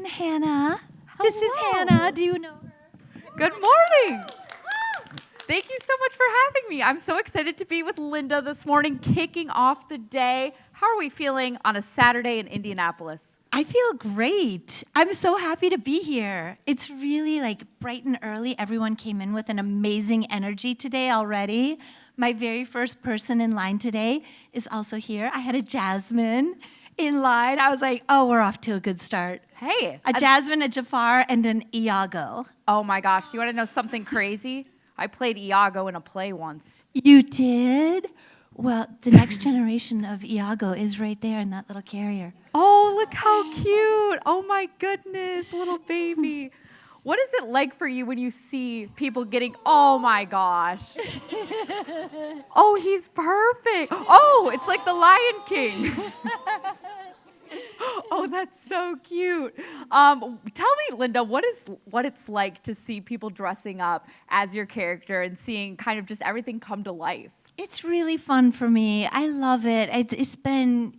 and Hannah. Hello. This is Hannah. Do you know her? Good morning. Thank you so much for having me. I'm so excited to be with Linda this morning, kicking off the day. How are we feeling on a Saturday in Indianapolis? I feel great. I'm so happy to be here. It's really like bright and early. Everyone came in with an amazing energy today already. My very first person in line today is also here. I had a Jasmine in line. I was like, oh, we're off to a good start. Hey. A Jasmine, a Jafar, and an Iago. Oh my gosh, you want to know something crazy? I played Iago in a play once. You did? Well, the next generation of Iago is right there in that little carrier. Oh, look how cute. Oh my goodness, little baby. What is it like for you when you see people getting, oh my gosh. Oh, he's perfect. Oh, it's like the Lion King. Oh, that's so cute. Tell me, Linda, what it's like to see people dressing up as your character and seeing kind of just everything come to life? It's really fun for me. I love it. It's been,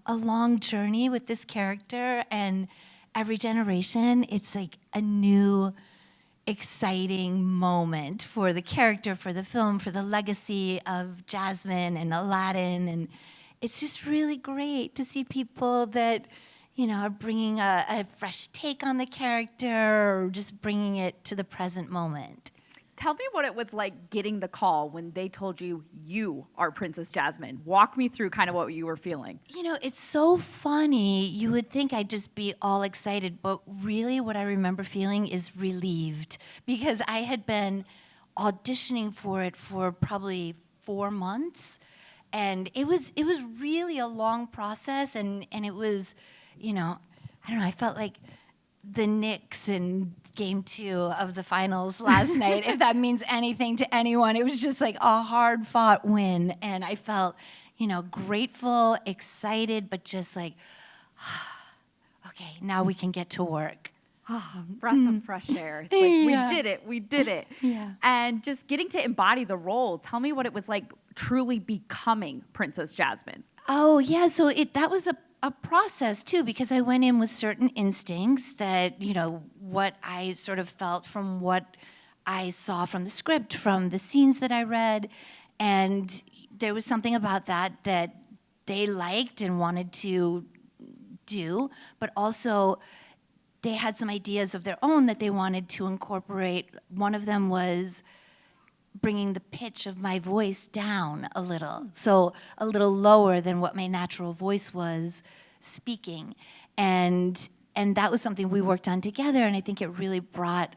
a long journey with this character, and every generation, it's like a new, exciting moment for the character, for the film, for the legacy of Jasmine and Aladdin, and it's just really great to see people that, are bringing a fresh take on the character or just bringing it to the present moment. Tell me what it was like getting the call when they told you you are Princess Jasmine. Walk me through kind of what you were feeling. It's so funny. You would think I'd just be all excited, but really what I remember feeling is relieved because I had been auditioning for it for probably 4 months. And it was really a long process, and it was, I don't know, I felt like the Knicks in Game 2 of the finals last night, if that means anything to anyone. It was just like a hard-fought win, and I felt, grateful, excited, but just like, okay, now we can get to work. Oh, breath of fresh air. It's like, we did it. Yeah. And just getting to embody the role, tell me what it was like truly becoming Princess Jasmine. Oh, yeah, so that was a process, too, because I went in with certain instincts that, what I sort of felt from what I saw from the script, from the scenes that I read, and there was something about that they liked and wanted to do, but also they had some ideas of their own that they wanted to incorporate. One of them was bringing the pitch of my voice down a little, so a little lower than what my natural voice was speaking. And that was something we worked on together, and I think it really brought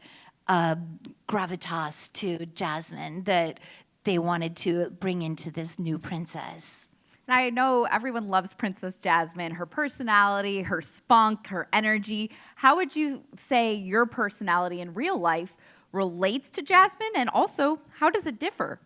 gravitas to Jasmine that they wanted to bring into this new princess. Now, I know everyone loves Princess Jasmine, her personality, her spunk, her energy. How would you say your personality in real life relates to Jasmine, and also, how does it differ?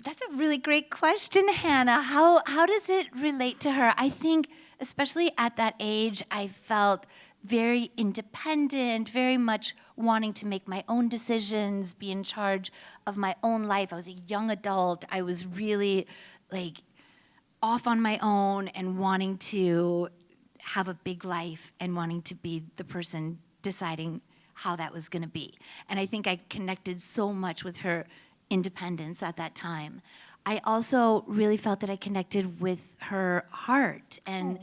That's a really great question, Hannah. How does it relate to her? I think, especially at that age, I felt very independent, very much wanting to make my own decisions, be in charge of my own life. I was a young adult. I was really, off on my own and wanting to have a big life and wanting to be the person deciding how that was going to be. And I think I connected so much with her independence at that time. I also really felt that I connected with her heart and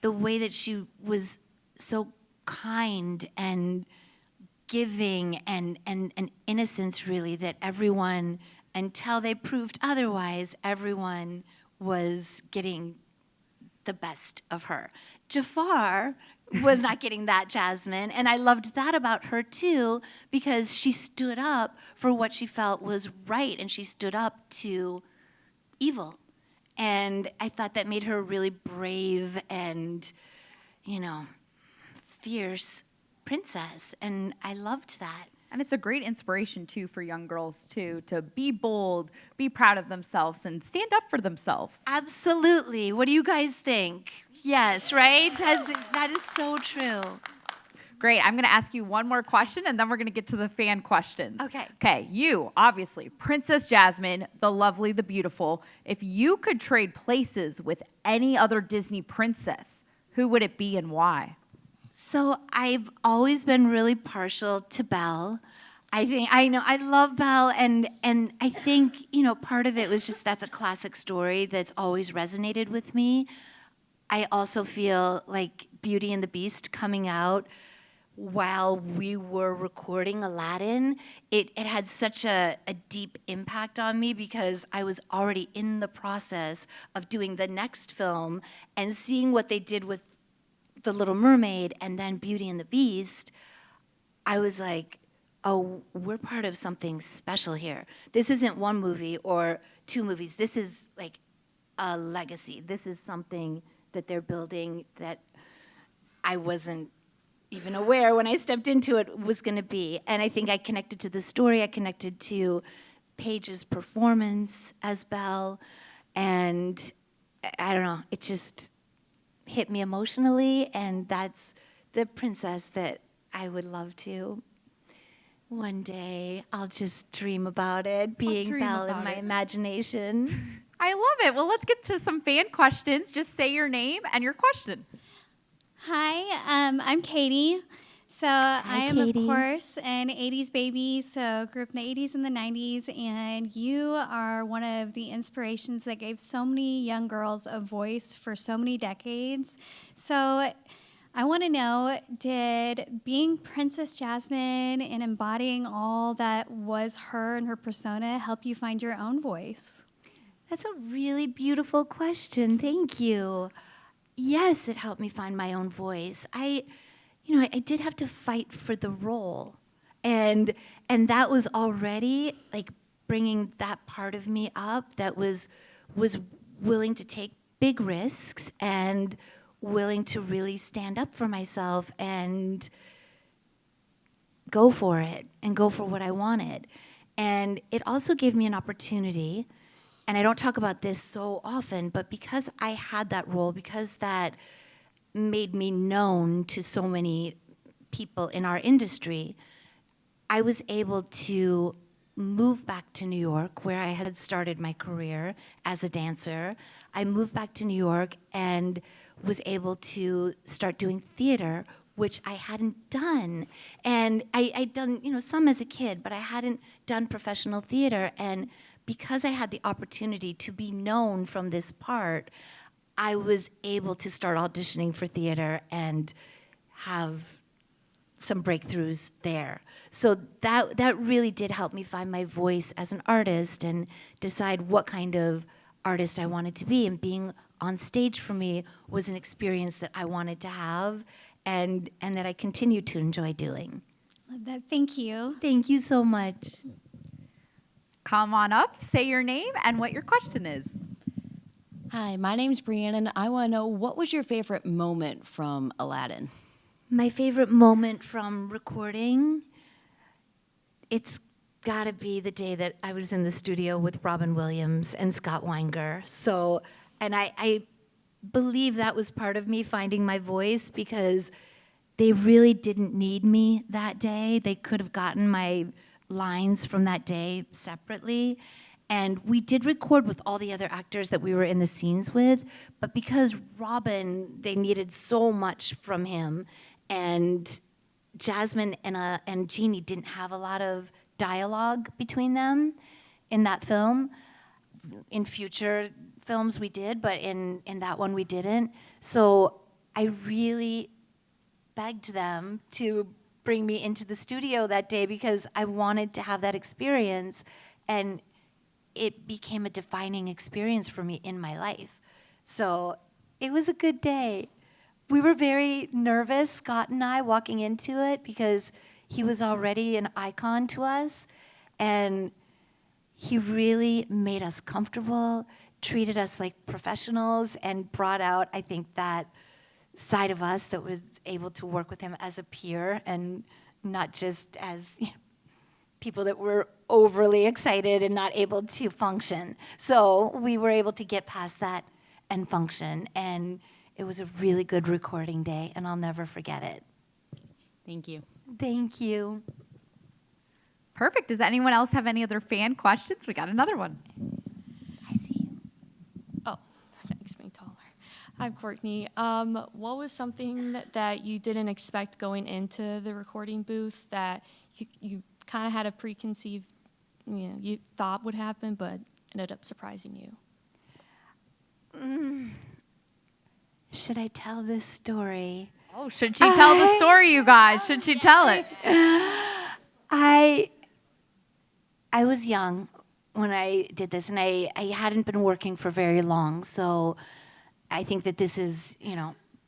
the way that she was so kind and giving and innocence, really, that everyone, until they proved otherwise, everyone was getting the best of her. Jafar was not getting that Jasmine, and I loved that about her too, because she stood up for what she felt was right, and she stood up to evil. And I thought that made her a really brave and, fierce princess, and I loved that. And it's a great inspiration, too, for young girls, too, to be bold, be proud of themselves, and stand up for themselves. Absolutely. What do you guys think? Yes, right? That is so true. Great. I'm going to ask you one more question, and then we're going to get to the fan questions. Okay, you, obviously, Princess Jasmine, the lovely, the beautiful. If you could trade places with any other Disney princess, who would it be and why? So I've always been really partial to Belle. I know I love Belle, and I think part of it was just that's a classic story that's always resonated with me. I also feel like Beauty and the Beast coming out while we were recording Aladdin, it had such a deep impact on me because I was already in the process of doing the next film and seeing what they did with The Little Mermaid and then Beauty and the Beast. I was like, oh, we're part of something special here. This isn't one movie or two movies. This is like a legacy. This is something that they're building that I wasn't even aware when I stepped into it was going to be. And I think I connected to the story. I connected to Paige's performance as Belle. And I don't know, it just hit me emotionally. And that's the princess that I would love to. One day, I'll just dream about it, being dream Belle in about my it. imagination. I love it. Well, let's get to some fan questions. Just say your name and your question. Hi, I'm Katie. So I am, Katie. of course, an 80s baby, so grew up in the 80s and the 90s, and you are one of the inspirations that gave so many young girls a voice for so many decades. So I want to know, did being Princess Jasmine and embodying all that was her and her persona help you find your own voice? That's a really beautiful question. Thank you. Yes, it helped me find my own voice. I did have to fight for the role, and that was already like bringing that part of me up that was willing to take big risks and willing to really stand up for myself and go for it and go for what I wanted. And it also gave me an opportunity, and I don't talk about this so often, but because I had that role, because that made me known to so many people in our industry, I was able to move back to New York, where I had started my career as a dancer. I moved back to New York and was able to start doing theater, which I hadn't done. And I'd done, some as a kid, but I hadn't done professional theater. And because I had the opportunity to be known from this part, I was able to start auditioning for theater and have some breakthroughs there. So that really did help me find my voice as an artist and decide what kind of artist I wanted to be. And being on stage for me was an experience that I wanted to have and that I continue to enjoy doing. Love that. Thank you. Thank you so much. Come on up, say your name and what your question is. Hi, my name's Brianna, and I want to know, what was your favorite moment from Aladdin? My favorite moment from recording, it's gotta be the day that I was in the studio with Robin Williams and Scott Weinger. So, and I believe that was part of me finding my voice because they really didn't need me that day. They could have gotten my lines from that day separately. And we did record with all the other actors that we were in the scenes with, but because Robin, they needed so much from him, and Jasmine and Jeannie didn't have a lot of dialogue between them in that film. In future films we did, but in that one we didn't. So I really begged them to bring me into the studio that day because I wanted to have that experience, and it became a defining experience for me in my life. So it was a good day. We were very nervous, Scott and I, walking into it because he was already an icon to us, and he really made us comfortable, treated us like professionals, and brought out, I think, that side of us that was able to work with him as a peer and not just as people that were overly excited and not able to function. So we were able to get past that and function, and it was a really good recording day, and I'll never forget it. Thank you. Thank you. Perfect. Does anyone else have any other fan questions? We got another one. I see you. Oh, that makes me taller. Hi, Courtney. What was something that you didn't expect going into the recording booth that you kind of had a preconceived, you thought would happen, but ended up surprising you? Should I tell this story? Oh, should she tell the story, you guys? Should she tell it? I was young when I did this, and I hadn't been working for very long, so I think that this is,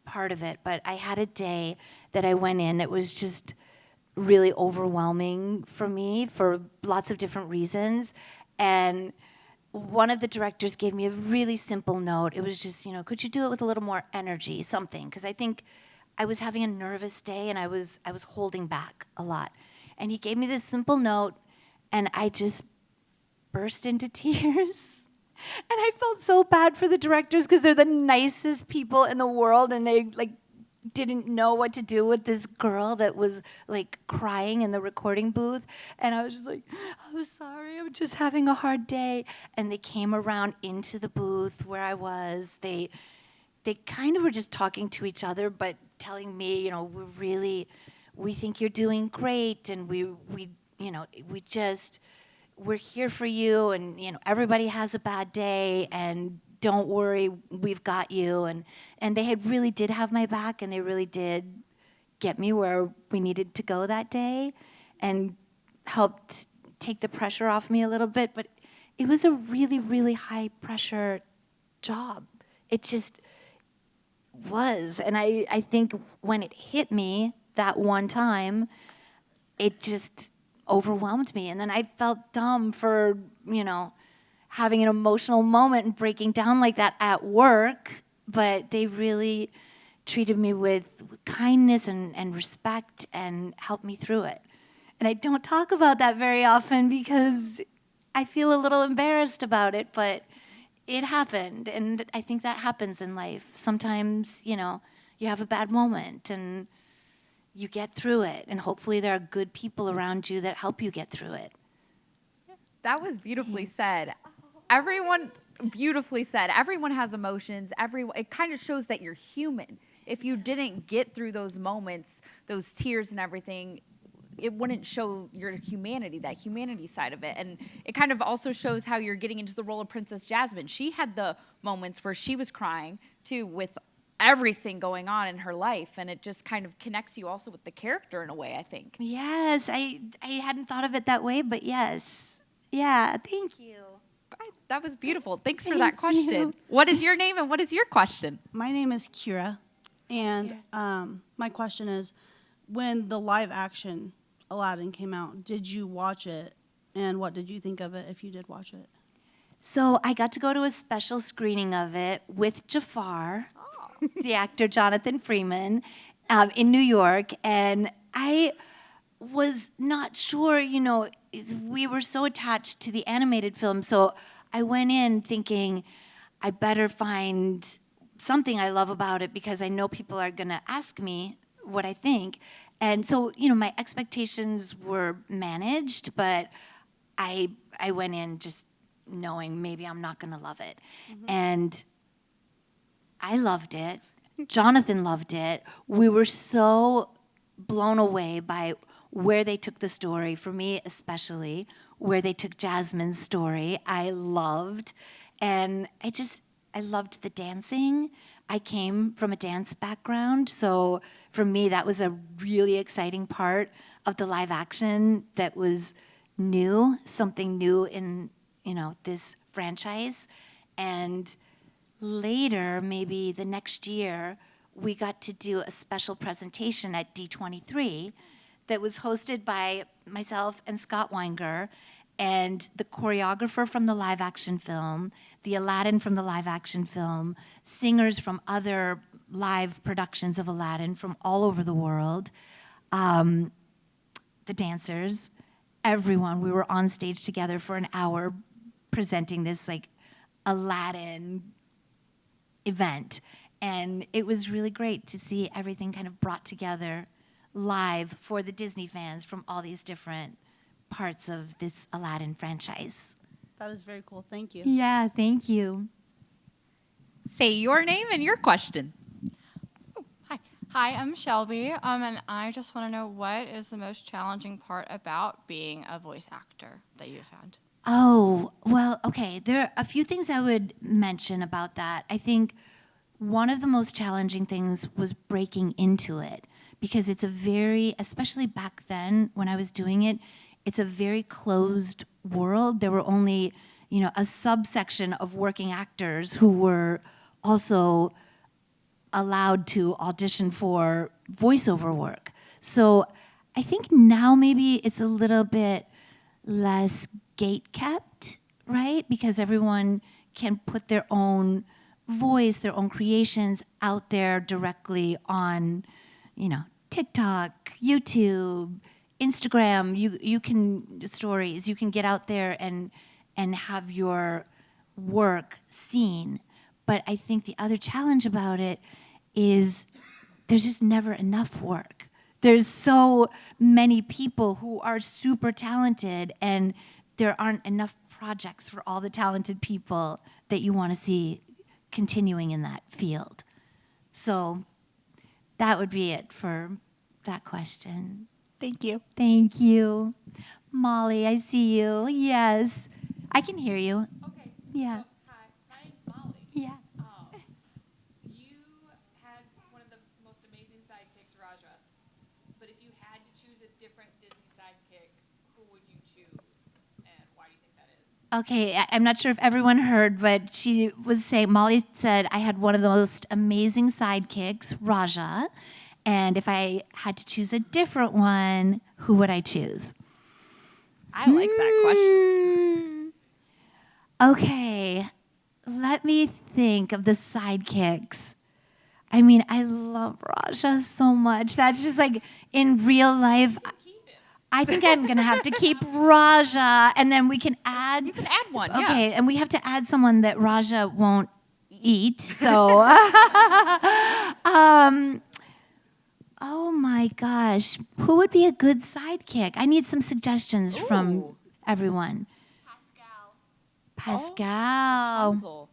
part of it. But I had a day that I went in that was just really overwhelming for me for lots of different reasons. And one of the directors gave me a really simple note. It was just, could you do it with a little more energy, something? Because I think I was having a nervous day and I was holding back a lot. And he gave me this simple note, and I just burst into tears. And I felt so bad for the directors because they're the nicest people in the world, and they didn't know what to do with this girl that was crying in the recording booth. And I was just like, I'm sorry, I'm just having a hard day. And they came around into the booth where I was. They kind of were just talking to each other, but telling me, we think you're doing great, and we're here for you, and everybody has a bad day, and don't worry, we've got you. And they really did have my back, and they really did get me where we needed to go that day, and helped take the pressure off me a little bit. But it was a really, really high pressure job. It just was. And I think when it hit me that one time, it just overwhelmed me. And then I felt dumb for, having an emotional moment and breaking down like that at work. But they really treated me with kindness and respect and helped me through it. And I don't talk about that very often because I feel a little embarrassed about it, but it happened. And I think that happens in life. Sometimes, you have a bad moment and you get through it, and hopefully there are good people around you that help you get through it. That was beautifully said. Everyone, beautifully said. Everyone has emotions. It kind of shows that you're human. If you didn't get through those moments, those tears and everything, it wouldn't show your humanity, that humanity side of it. And it kind of also shows how you're getting into the role of Princess Jasmine. She had the moments where she was crying, too, with everything going on in her life, and it just kind of connects you also with the character in a way, I think. Yes, I hadn't thought of it that way, but yes. Yeah, thank you. That was beautiful. Thanks for Thank that question. you. What is your name and what is your question? My name is Kira, and my question is, when the live action Aladdin came out, did you watch it, and what did you think of it if you did watch it? So I got to go to a special screening of it with Jafar, the actor Jonathan Freeman, in New York, and I was not sure, we were so attached to the animated film, so I went in thinking I better find something I love about it because I know people are going to ask me what I think. And so, my expectations were managed, but I went in just knowing maybe I'm not going to love it. Mm-hmm. And I loved it. Jonathan loved it. We were so blown away by where they took the story, for me especially, where they took Jasmine's story. I loved. And I loved the dancing. I came from a dance background, so for me that was a really exciting part of the live action that was new, something new in, this franchise. And later, maybe the next year, we got to do a special presentation at D23 that was hosted by myself and Scott Weinger, and the choreographer from the live action film, the Aladdin from the live action film, singers from other live productions of Aladdin from all over the world, the dancers, everyone. We were on stage together for an hour presenting this Aladdin event. And it was really great to see everything kind of brought together live for the Disney fans from all these different parts of this Aladdin franchise. That is very cool. Thank you. Yeah, thank you. Say your name and your question. Hi, I'm Shelby, and I just want to know what is the most challenging part about being a voice actor that you found? Oh, well, okay. There are a few things I would mention about that. I think one of the most challenging things was breaking into it because it's a very, especially back then when I was doing it, it's a very closed world. There were only, a subsection of working actors who were also allowed to audition for voiceover work. So I think now maybe it's a little bit less gate kept, right? Because everyone can put their own voice, their own creations out there directly on, TikTok, YouTube, Instagram. You can stories. You can get out there and have your work seen. But I think the other challenge about it is there's just never enough work. There's so many people who are super talented, and there aren't enough projects for all the talented people that you want to see continuing in that field. So that would be it for that question. Thank you. Thank you. Molly, I see you. Yes. I can hear you. Okay. Yeah. So, hi, my name's Molly. Yeah. You had one of the most amazing sidekicks, Raja. But if you had to choose a different Disney sidekick, who would you choose, and why do you think that is? Okay, I'm not sure if everyone heard, but she was saying, Molly said, I had one of the most amazing sidekicks, Raja. And if I had to choose a different one, who would I choose? I like that question. Okay, let me think of the sidekicks. I mean, I love Raja so much. That's just like in real life. I think I'm going to have to keep Raja, and then we can add. You can add one, Okay, and we have to add someone that Raja won't eat. So, oh my gosh, who would be a good sidekick? I need some suggestions from everyone. Pascal. Rapunzel.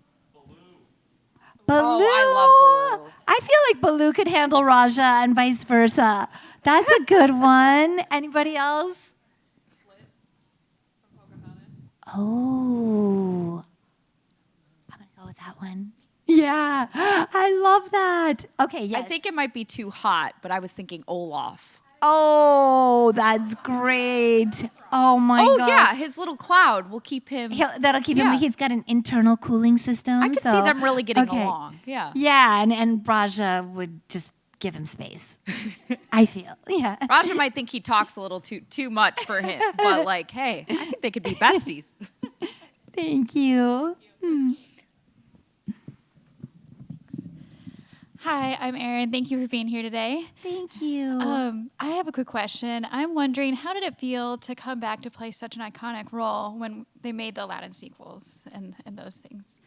Baloo. Oh, I love Baloo. I feel like Baloo could handle Raja and vice versa. That's a good one. Anybody else? Oh, I'm gonna go with that one. Yeah, I love that. Okay, yes. I think it might be too hot, but I was thinking Olaf. Oh, that's great. Oh my Oh, gosh. yeah, his little cloud will keep him. That'll keep him. Yeah. He's got an internal cooling system. I could see so- them really getting okay. along. Yeah. Yeah, and Raja would just give him space. I feel. Yeah. Raja might think he talks a little too much for him, but like, hey, I think they could be besties. Thank you. Hi, I'm Erin. Thank you for being here today. Thank you. I have a quick question. I'm wondering, how did it feel to come back to play such an iconic role when they made the Aladdin sequels and those things?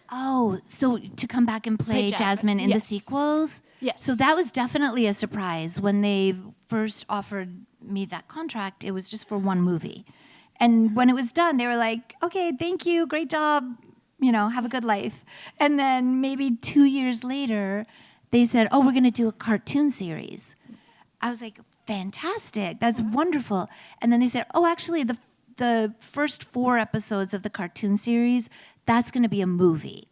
Oh, so to come back and play Play Jasmine Jasmine, in yes. the sequels? Yes. So that was definitely a surprise. When they first offered me that contract, it was just for one movie. And when it was done, they were like, okay, thank you, great job, have a good life. And then maybe 2 years later, they said, oh, we're going to do a cartoon series. I was like, fantastic, that's wonderful. And then they said, oh, actually, the first 4 episodes of the cartoon series, that's going to be a movie.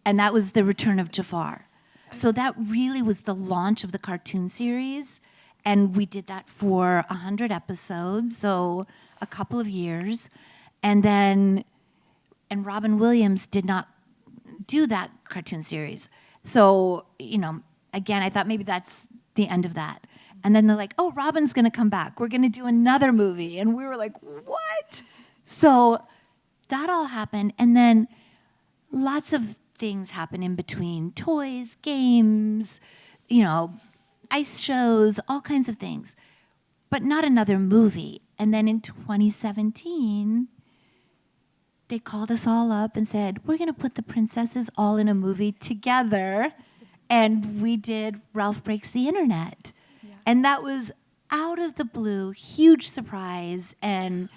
And that was The Return of Jafar. So that really was the launch of the cartoon series. And we did that for 100 episodes, so a couple of years. And Robin Williams did not do that cartoon series. So, again, I thought maybe that's the end of that. And then they're like, oh, Robin's going to come back. We're going to do another movie. And we were like, what? So that all happened. And then lots of things happen in between. Toys, games, ice shows, all kinds of things. But not another movie. And then in 2017, they called us all up and said, we're going to put the princesses all in a movie together. And we did Ralph Breaks the Internet. Yeah. And that was out of the blue, huge surprise, and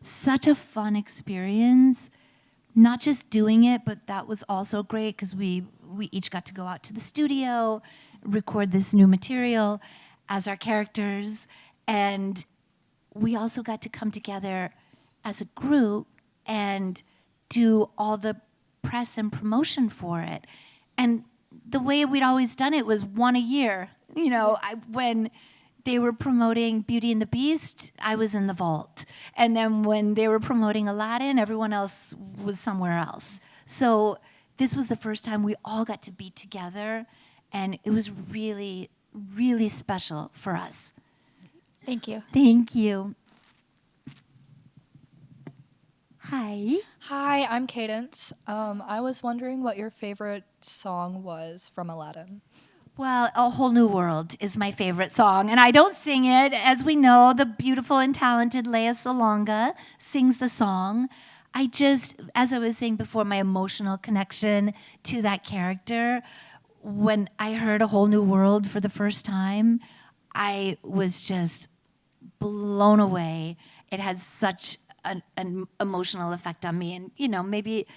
such a fun experience. Not just doing it, but that was also great because we we each got to go out to the studio, record this new material as our characters, and we also got to come together as a group and do all the press and promotion for it. And the way we'd always done it was one a year. You know, when they were promoting Beauty and the Beast, I was in the vault. And then when they were promoting Aladdin, everyone else was somewhere else. So this was the first time we all got to be together, and it was really, really special for us. Thank you. Thank you. Hi. Hi, I'm Cadence. I was wondering what your favorite song was from Aladdin. Well, A Whole New World is my favorite song, and I don't sing it. As we know, the beautiful and talented Lea Salonga sings the song. I just, as I was saying before, my emotional connection to that character, when I heard A Whole New World for the first time, I was just blown away. It had such an emotional effect on me, and you know, maybe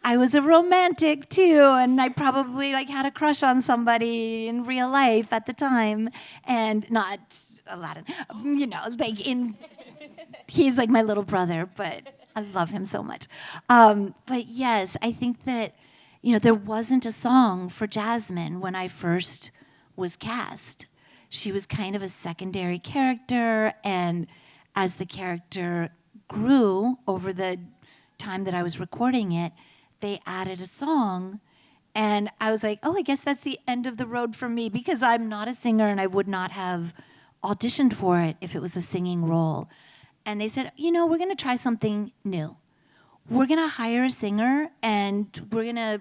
I was a romantic too, and I probably like had a crush on somebody in real life at the time, and not Aladdin. You know, like he's like my little brother, but I love him so much. But yes, I think that, you know, there wasn't a song for Jasmine when I first was cast. She was kind of a secondary character, and as the character grew over the time that I was recording it, they added a song, and I was like, oh, I guess that's the end of the road for me, because I'm not a singer and I would not have auditioned for it if it was a singing role. And they said, you know, we're going to try something new. We're going to hire a singer, and we're going to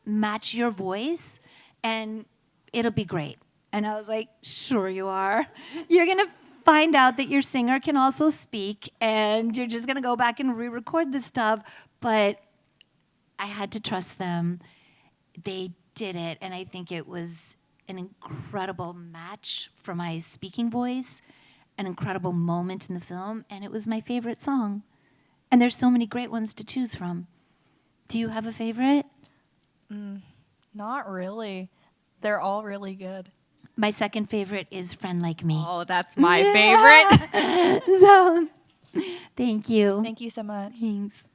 match your voice, and it'll be great. And I was like, sure you are. You're going to find out that your singer can also speak, and you're just going to go back and re-record this stuff. But I had to trust them. They did it, and I think it was an incredible match for my speaking voice, an incredible moment in the film, and it was my favorite song. And there's so many great ones to choose from. Do you have a favorite? Not really. They're all really good. My second favorite is Friend Like Me. Oh, that's my favorite. So, thank you. Thank you so much. Thanks.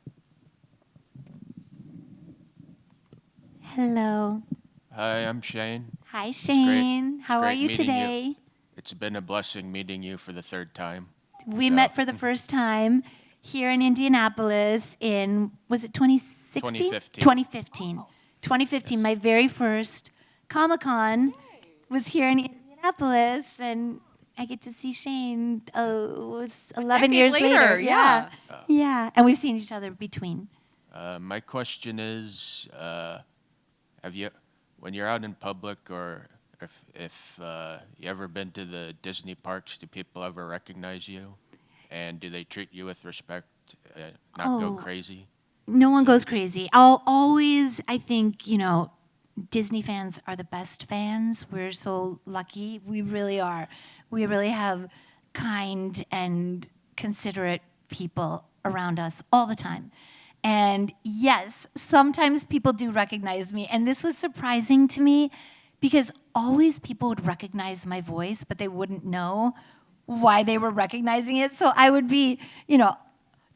Hello. Hi, I'm Shane. Hi, Shane. How are great you meeting today? It's been a blessing meeting you for the third time. We met for the first time here in Indianapolis in, was it 2016? 2015. 2015. 2015, my very first Comic-Con was here in Indianapolis, and I get to see Shane, it's 11 years later. yeah. Yeah, and we've seen each other between. My question is, when you're out in public, or if you ever been to the Disney parks, do people ever recognize you? And do they treat you with respect, not go crazy? No one goes crazy. I'll always, I think, you know, Disney fans are the best fans. We're so lucky. We really are. We really have kind and considerate people around us all the time. And yes, sometimes people do recognize me. And this was surprising to me, because always people would recognize my voice, but they wouldn't know why they were recognizing it. So I would be, you know,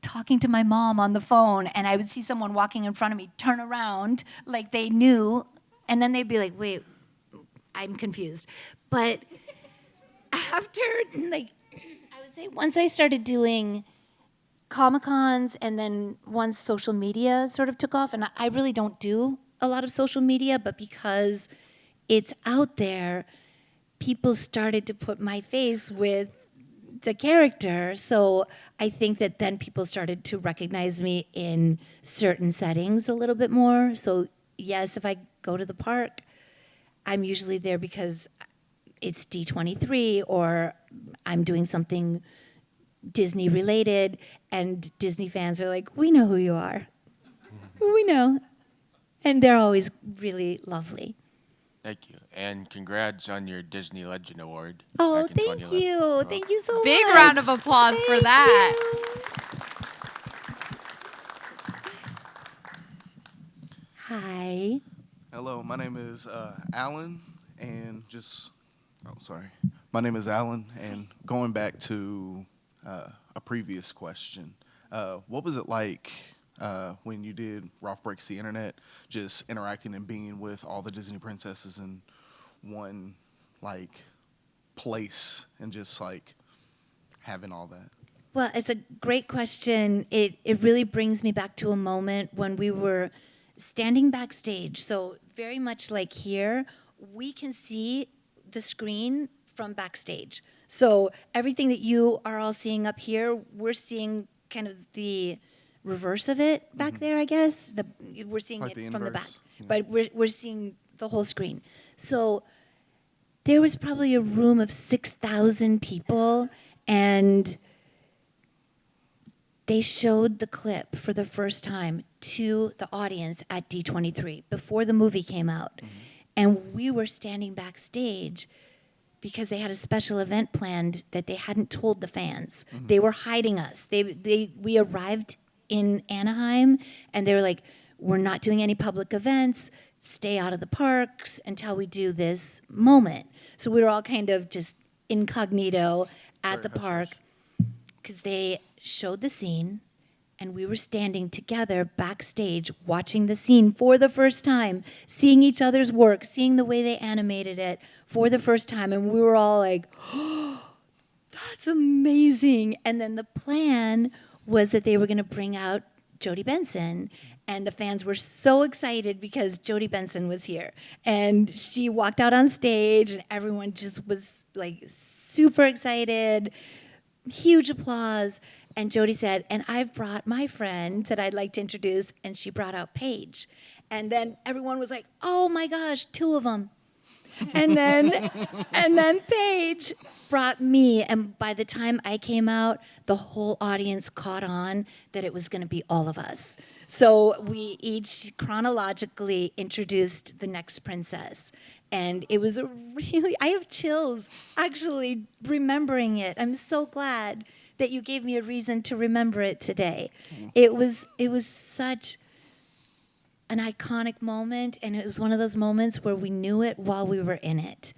talking to my mom on the phone, and I would see someone walking in front of me, turn around like they knew, and then they'd be like, wait, I'm confused. But after, like, I would say once I started doing Comic-Cons, and then once social media sort of took off, and I really don't do a lot of social media, but because it's out there, people started to put my face with the character. So I think that then people started to recognize me in certain settings a little bit more. So yes, if I go to the park, I'm usually there because it's D23, or I'm doing something Disney related, and Disney fans are like, we know who you are. We know. And they're always really lovely. Thank you. And congrats on your Disney Legend Award. Oh, back in thank 2011. you. Thank you so much. Big round of applause for that. Hi. Hello, my name is Alan, and sorry. My name is Alan, and going back to a previous question, what was it like when you did Ralph Breaks the Internet, just interacting and being with all the Disney princesses in one, like, place, and just, like, having all that? Well, it's a great question. It really brings me back to a moment when we were standing backstage. So very much like here, we can see the screen from backstage. So everything that you are all seeing up here, we're seeing kind of the reverse of it back there, I guess. We're seeing Like it the from the back, inverse, yeah. but we're seeing the whole screen. So there was probably a room of 6,000 people, and they showed the clip for the first time to the audience at D23 before the movie came out. And we were standing backstage because they had a special event planned that they hadn't told the fans. They were hiding us. We arrived in Anaheim, and they were like, we're not doing any public events. Stay out of the parks until we do this moment. So we were all kind of just incognito at Very the park because they showed the scene, and we were standing together backstage watching the scene for the first time, seeing each other's work, seeing the way they animated it for the first time, and we were all like, oh, that's amazing. And then the plan was that they were going to bring out Jodie Benson, and the fans were so excited because Jodie Benson was here, and she walked out on stage, and everyone just was like super excited, huge applause. And Jodie said, and I've brought my friend that I'd like to introduce, and she brought out Paige. And then everyone was like, oh my gosh, two of them. And then Paige brought me, and by the time I came out, the whole audience caught on that it was going to be all of us. So we each chronologically introduced the next princess. And it was I have chills actually remembering it. I'm so glad that you gave me a reason to remember it today. It was such an iconic moment, and it was one of those moments where we knew it while we were in it.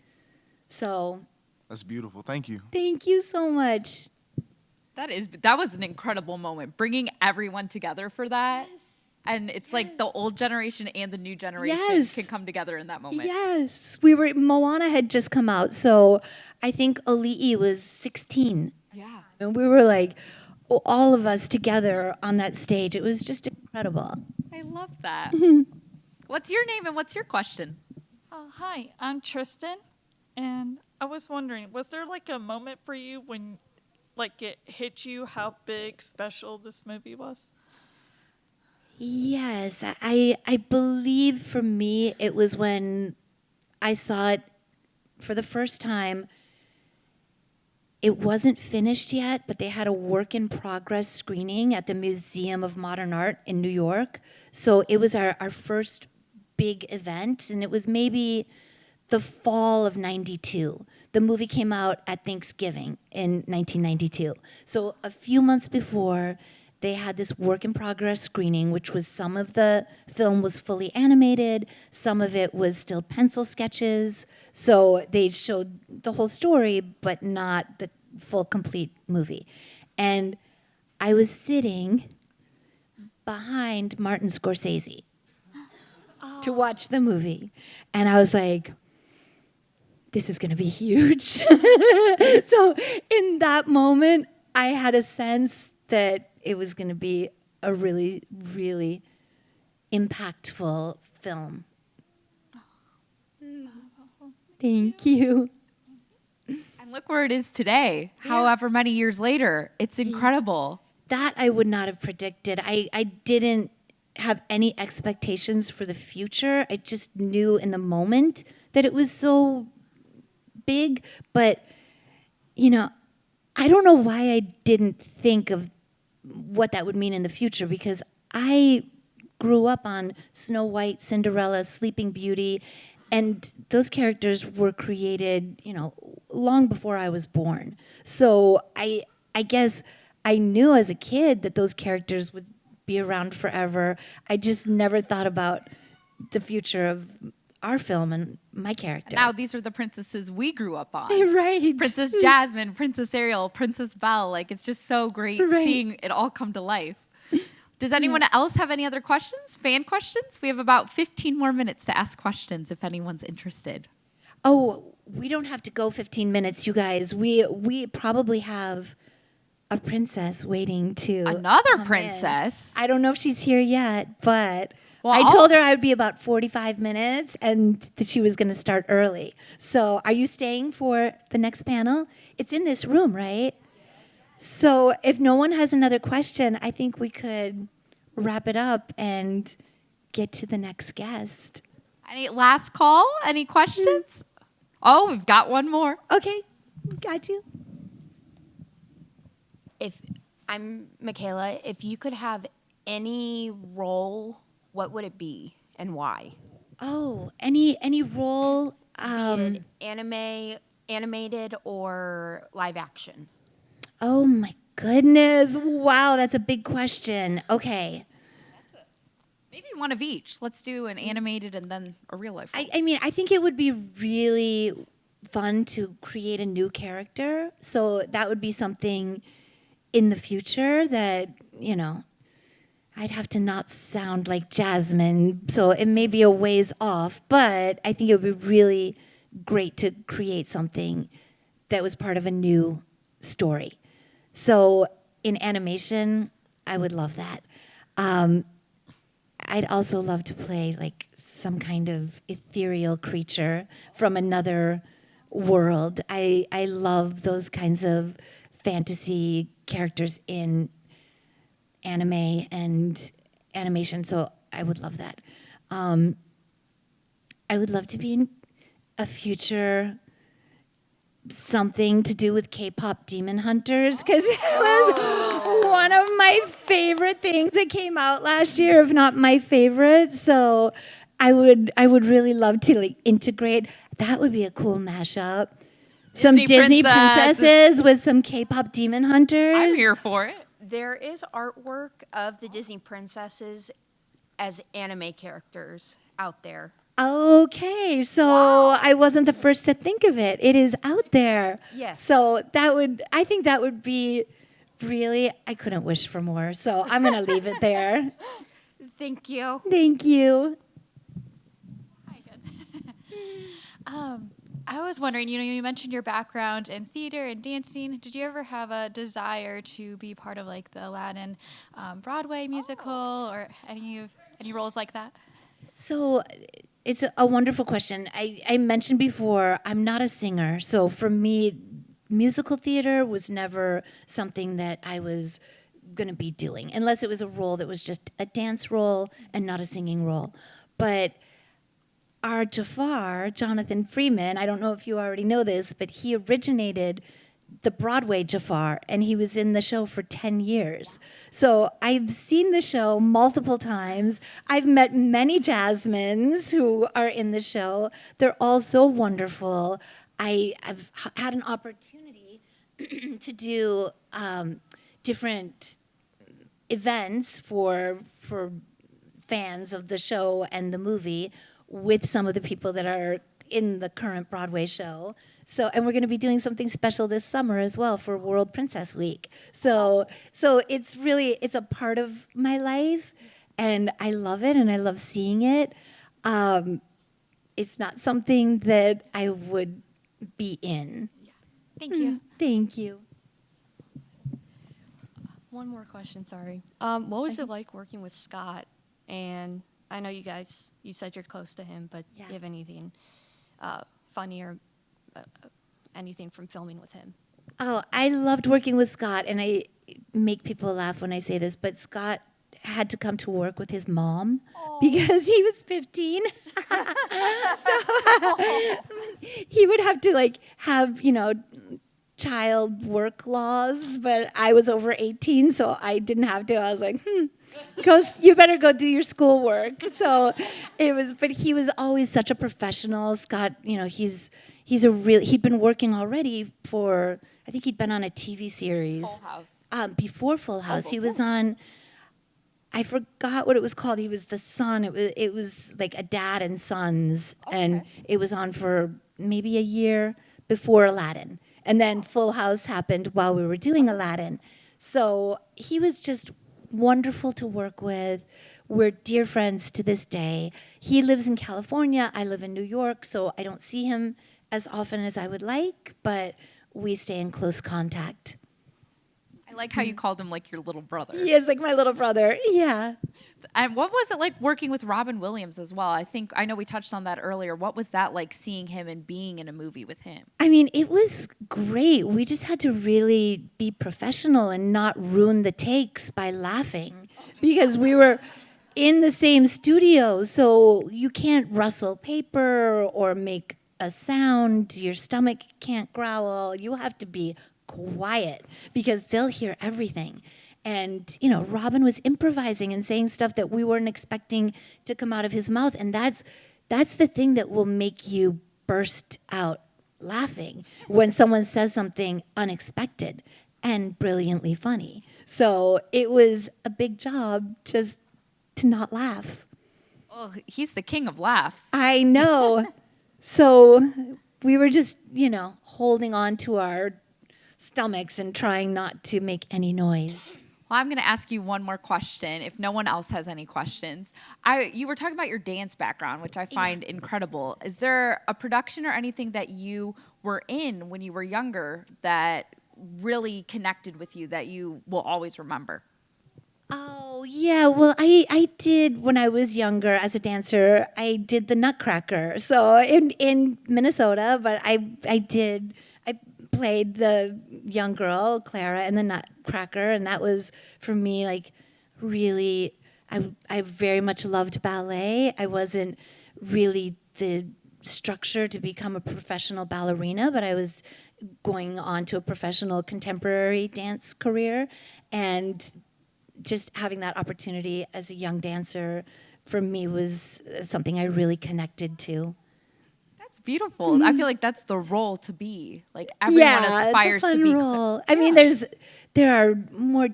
So That's beautiful. Thank you. thank you so much. That was an incredible moment, bringing everyone together for that. And it's like the old generation and the new generation can come together in that moment. Yes. Moana had just come out, so I think Ali'i was 16. Yeah. And we were like, all of us together on that stage. It was just incredible. I love that. What's your name and what's your question? Hi, I'm Tristan, and I was wondering, was there like a moment for you when like it hit you how big, special this movie was? Yes, I believe for me it was when I saw it for the first time. It wasn't finished yet, but they had a work in progress screening at the Museum of Modern Art in New York. So it was our first big event, and it was maybe the fall of '92. The movie came out at Thanksgiving in 1992. So a few months before, they had this work in progress screening, which was some of the film was fully animated, some of it was still pencil sketches. So they showed the whole story, but not the full complete movie. And I was sitting behind Martin Scorsese to watch the movie. And I was like, this is going to be huge. So in that moment, I had a sense that it was going to be a really, really impactful film. Thank you. And look where it is today, however many years later. It's incredible. That I would not have predicted. I didn't have any expectations for the future. I just knew in the moment that it was so big. But, you know, I don't know why I didn't think of what that would mean in the future, because I grew up on Snow White, Cinderella, Sleeping Beauty, and those characters were created, you know, long before I was born. So I guess I knew as a kid that those characters would be around forever. I just never thought about the future of our film and my character. Now these are the princesses we grew up on. Right. Princess Jasmine, Princess Ariel, Princess Belle. Like, it's just so great Right. seeing it all come to life. Does anyone else have any other questions? Fan questions? We have about 15 more minutes to ask questions if anyone's interested. Oh, we don't have to go 15 minutes, you guys. We probably have a princess waiting to Another come in. princess? I don't know if she's here yet, but Well, I told her I would be about 45 minutes and that she was going to start early. So, are you staying for the next panel? It's in this room, right? So, if no one has another question, I think we could wrap it up and get to the next guest. Any last call? Any questions? Oh, we've got one more. Okay, got you. If I'm Michaela, if you could have any role, what would it be and why? Oh, any role? Be it animated or live action? Oh my goodness! Wow, that's a big question. Okay. Maybe one of each. Let's do an animated and then a real life role. I mean, I think it would be really fun to create a new character. So that would be something in the future that, you know, I'd have to not sound like Jasmine. So it may be a ways off, but I think it would be really great to create something that was part of a new story. So in animation, I would love that. I'd also love to play like some kind of ethereal creature from another world. I love those kinds of fantasy characters in anime and animation, so I would love that. I would love to be in a future something to do with K-pop Demon Hunters, because it was one of my favorite things that came out last year, if not my favorite. So I would really love to like integrate. That would be a cool mashup. Some Disney princesses with some K-pop Demon Hunters. I'm here for it. There is artwork of the Disney princesses as anime characters out there. Okay, so I wasn't the first to think of it. It is out there. Yes. So I think that would be really, I couldn't wish for more. So I'm going to leave it there. Thank you. Thank you. Hi, good. I was wondering, you mentioned your background in theater and dancing. Did you ever have a desire to be part of like the Aladdin Broadway musical or any roles like that? So it's a wonderful question. I mentioned before, I'm not a singer. So for me, musical theater was never something that I was going to be doing, unless it was a role that was just a dance role and not a singing role. But our Jafar, Jonathan Freeman, I don't know if you already know this, but he originated the Broadway Jafar, and he was in the show for 10 years. So I've seen the show multiple times. I've met many Jasmines who are in the show. They're all so wonderful. I've had an opportunity to do different events for fans of the show and the movie with some of the people that are in the current Broadway show. So, and we're going to be doing something special this summer as well for World Princess Week. So it's a part of my life, and I love it, and I love seeing it. It's not something that I would be in. Yeah. Thank you. Thank you. One more question, sorry. What was it like working with Scott? And I know you said you're close to him, but do you have anything funny or anything from filming with him? Oh, I loved working with Scott, and I make people laugh when I say this, but Scott had to come to work with his mom because he was 15. So he would have to have, child work laws, but I was over 18, so I didn't have to. I was like, you better go do your schoolwork. So but he was always such a professional. Scott, he'd been working already for, I think he'd been on a TV series. Full House. Before Full House. He was on, I forgot what it was called. He was the son. It was like a dad and sons, and it was on for maybe a year before Aladdin. And then Full House happened while we were doing Aladdin. So he was just wonderful to work with. We're dear friends to this day. He lives in California. I live in New York, so I don't see him as often as I would like, but we stay in close contact. I like how you called him like your little brother. He is like my little brother. Yeah. And what was it like working with Robin Williams as well? I know we touched on that earlier. What was that like, seeing him and being in a movie with him? I mean, it was great. We just had to really be professional and not ruin the takes by laughing, because we were in the same studio, so you can't rustle paper or make a sound. Your stomach can't growl. You have to be quiet because they'll hear everything. And, you know, Robin was improvising and saying stuff that we weren't expecting to come out of his mouth. And that's the thing that will make you burst out laughing, when someone says something unexpected and brilliantly funny. So it was a big job just to not laugh. Well, he's the king of laughs. I know. So we were just, you know, holding on to our stomachs and trying not to make any noise. Well, I'm going to ask you one more question, if no one else has any questions. You were talking about your dance background, which I find incredible. Is there a production or anything that you were in when you were younger that really connected with you, that you will always remember? Oh, yeah. Well, I did, when I was younger as a dancer, I did the Nutcracker. So in Minnesota, but I played the young girl, Clara, in the Nutcracker, and that was, for me, like, really, I very much loved ballet. I wasn't really the structure to become a professional ballerina, but I was going on to a professional contemporary dance career, and just having that opportunity as a young dancer, for me, was something I really connected to. Beautiful. I feel like that's the role to be. Like, everyone aspires it's a fun to be. Role. I mean, there are more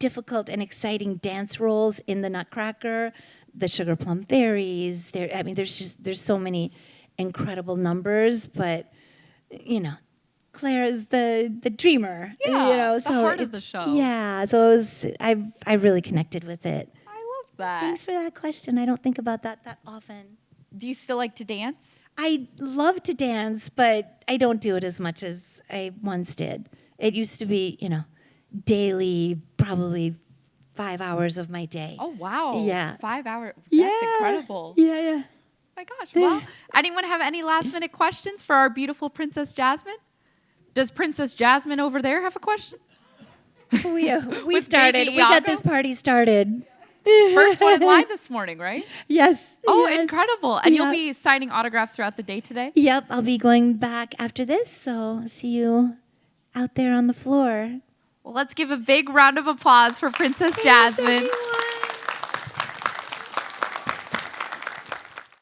difficult and exciting dance roles in the Nutcracker, the Sugar Plum Fairies. There's so many incredible numbers, but you know, Claire's the dreamer. Yeah, you know, the so heart of the show. Yeah, so I really connected with it. I love that. Thanks for that question. I don't think about that often. Do you still like to dance? I love to dance, but I don't do it as much as I once did. It used to be, you know, daily, probably 5 hours of my day. Oh, wow. Yeah. 5 hours. That's Yeah. incredible. Yeah. Oh my gosh. Well, anyone have any last minute questions for our beautiful Princess Jasmine? Does Princess Jasmine over there have a question? We started. We got this party started. First one in line this morning, right? Yes. Oh, yes. incredible. And you'll Yep. be signing autographs throughout the day today? Yep, I'll be going back after this, so see you out there on the floor. Well, let's give a big round of applause for Princess Jasmine. Everyone.